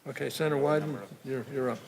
Okay, Senator Wyden, you're up.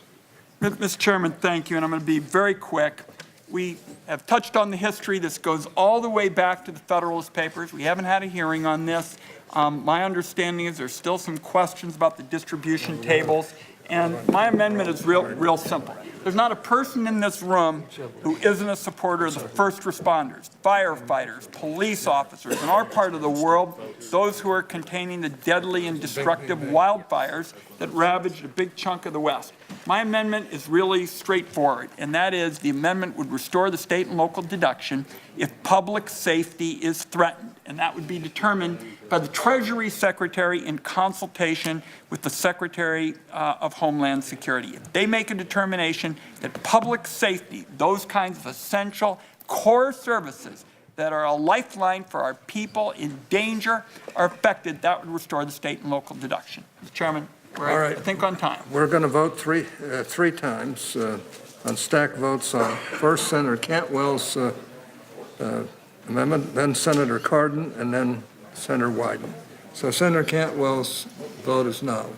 Mr. Chairman, thank you, and I'm going to be very quick. We have touched on the history. This goes all the way back to the Federalist Papers. We haven't had a hearing on this. My understanding is there's still some questions about the distribution tables, and my amendment is real simple. There's not a person in this room who isn't a supporter of the first responders, firefighters, police officers in our part of the world, those who are containing the deadly and destructive wildfires that ravaged a big chunk of the West. My amendment is really straightforward, and that is the amendment would restore the state and local deduction if public safety is threatened, and that would be determined by the Treasury Secretary in consultation with the Secretary of Homeland Security. If they make a determination that public safety, those kinds of essential core services that are a lifeline for our people in danger are affected, that would restore the state and local deduction. Mr. Chairman, we're, I think, on time. We're going to vote three times on stack votes on first Senator Cantwell's amendment, then Senator Cardin, and then Senator Wyden. So Senator Cantwell's vote is no.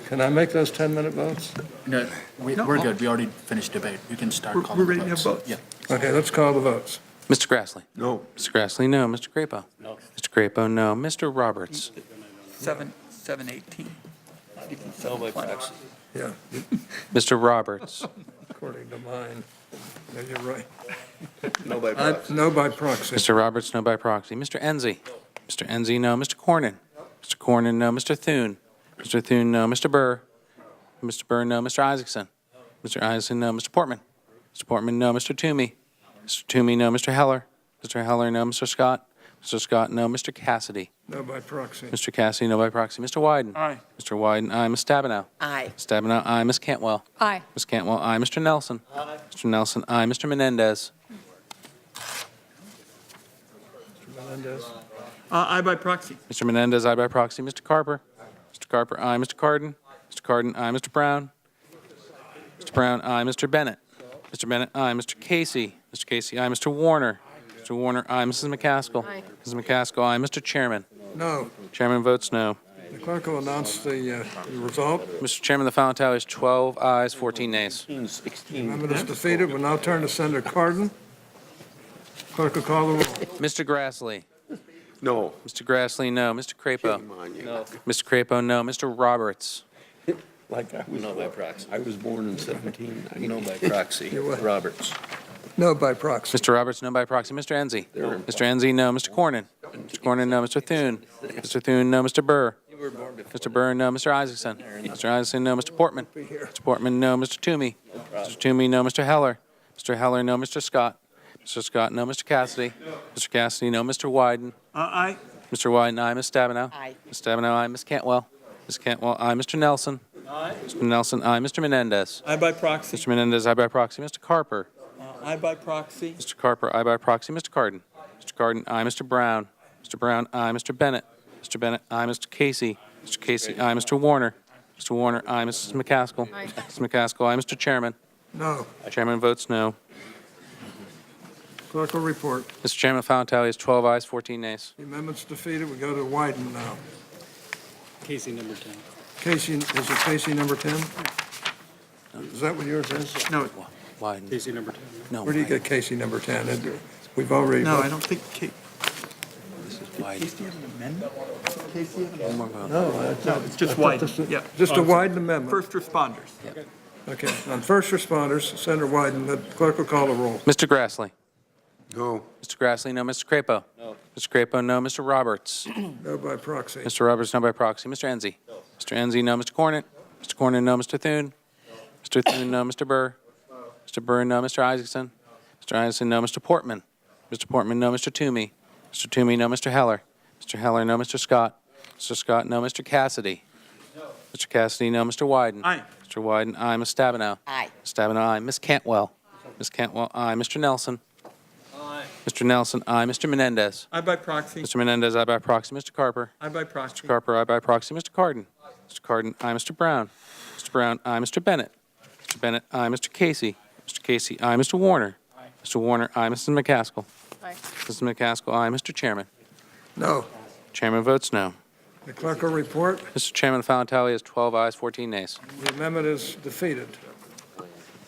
Can I make those 10-minute votes? No, we're good. We already finished debate. You can start calling We're ready to have votes. votes. Yeah. Okay, let's call the votes. Mr. Grassley? No. Mr. Grassley, no. Mr. Crapo? No. Mr. Crapo, no. Mr. Roberts? 7:18. No by proxy. Yeah, Mr. Roberts? according to mine. No, you're right. No by proxy. No by proxy. Mr. Roberts, no by proxy. Mr. Enzi? Mr. Enzi, no. Mr. Cornyn? Mr. Cornyn, no. Mr. Thune? Mr. Thune, no. Mr. Burr? Mr. Burr, no. Mr. Isaacson? Mr. Isaacson, no. Mr. Portman? Mr. Portman, no. Mr. Toomey? Mr. Toomey, no. Mr. Heller? Mr. Heller, no. Mr. Scott? Mr. Scott, no. Mr. Cassidy? No by proxy. Mr. Cassidy, no by proxy. Mr. Wyden? Aye. Mr. Wyden, aye. Ms. Stabenow? Aye. Ms. Stabenow, aye. Ms. Cantwell? Aye. Ms. Cantwell, aye. Mr. Nelson? Aye. Mr. Nelson, aye. Mr. Menendez? Menendez. Aye by proxy. Mr. Menendez, aye by proxy. Mr. Carper? Mr. Carper, aye. Mr. Cardin? Mr. Cardin, aye. Mr. Brown? Mr. Brown, aye. Mr. Bennett? Mr. Bennett, aye. Mr. Casey? Mr. Casey, aye. Mr. Warner? Mr. Warner, aye. Mrs. McCaskill? Aye. Mrs. McCaskill, aye. Mr. Chairman? No. Chairman votes no. The clerk will announce the result. Mr. Chairman, the final tally is 12 ayes, 14 nays. 16. Amendment is defeated. We'll now turn to Senator Cardin. Clerk will call the roll. Mr. Grassley? No. Mr. Grassley, no. Mr. Crapo? No. Mr. Crapo, no. Mr. Roberts? Like I was. No by proxy. I was born in 17. No by proxy. You what? Roberts. No by proxy. Mr. Roberts, no by proxy. Mr. Enzi? There. Mr. Enzi, no. Mr. Cornyn? Mr. Cornyn, no. Mr. Thune? Mr. Thune, no. Mr. Burr? You were born before. Mr. Burr, no. Mr. Isaacson? Mr. Isaacson, no. Mr. Portman? Mr. Portman, no. Mr. Toomey? Mr. Toomey, no. Mr. Heller? Mr. Heller, no. Mr. Scott? Mr. Scott, no. Mr. Cassidy? Mr. Cassidy, no. Mr. Wyden? Aye. Mr. Wyden, aye. Ms. Stabenow? Aye. Ms. Stabenow, aye. Ms. Cantwell? Ms. Cantwell, aye. Mr. Nelson? Aye. Mr. Nelson, aye. Mr. Menendez? Aye by proxy. Mr. Menendez, aye by proxy. Mr. Carper? Aye by proxy. Mr. Carper, aye by proxy. Mr. Cardin? Mr. Cardin, aye. Mr. Brown? Mr. Brown, aye. Mr. Bennett? Mr. Bennett, aye. Mr. Casey? Mr. Casey, aye. Mr. Warner? Mr. Warner, aye. Mrs. McCaskill? Aye. Mrs. McCaskill, aye. Mr. Chairman? No. Chairman votes no. Clerk will report. Mr. Chairman, the final tally is 12 ayes, 14 nays. The amendment's defeated. We go to Wyden now. Casey number 10. Casey, is it Casey number 10? Is that what yours is? No, Wyden. Casey number 10. No. Where do you get Casey number 10? We've already. no, I don't think Casey This is Wyden. has an amendment. Casey have an One amendment? more vote. No, No, it's just Wyden. Yeah. just a Wyden amendment. First responders. Okay, on first responders, Senator Wyden, the clerk will call the roll. Mr. Grassley? No. Mr. Grassley, no. Mr. Crapo? No. Mr. Crapo, no. Mr. Roberts? No by proxy. Mr. Roberts, no by proxy. Mr. Enzi? Mr. Enzi, no. Mr. Cornyn? Mr. Cornyn, no. Mr. Thune? Mr. Thune, no. Mr. Burr? Mr. Burr, no. Mr. Isaacson? Mr. Isaacson, no. Mr. Portman? Mr. Portman, no. Mr. Toomey? Mr. Toomey, no. Mr. Heller? Mr. Heller, no. Mr. Scott? Mr. Scott, no. Mr. Cassidy? Mr. Cassidy, no. Mr. Wyden? Aye. Mr. Wyden, aye. Ms. Stabenow? Aye. Ms. Stabenow, aye. Ms. Cantwell? Ms. Cantwell, aye. Mr. Nelson? Aye. Mr. Nelson, aye. Mr. Menendez? Aye by proxy. Mr. Menendez, aye by proxy. Mr. Carper? Aye by proxy. Mr. Carper, aye by proxy. Mr. Cardin? Mr. Cardin, aye. Mr. Brown? Mr. Brown, aye. Mr. Bennett? Mr. Bennett, aye. Mr. Casey? Mr. Casey, aye. Mr. Warner? Mr. Warner, aye. Mrs. McCaskill? Aye. Mrs. McCaskill, aye. Mr. Chairman? No. Chairman votes no. The clerk will report. Mr. Chairman, the final tally is 12 ayes, 14 nays. The amendment is defeated.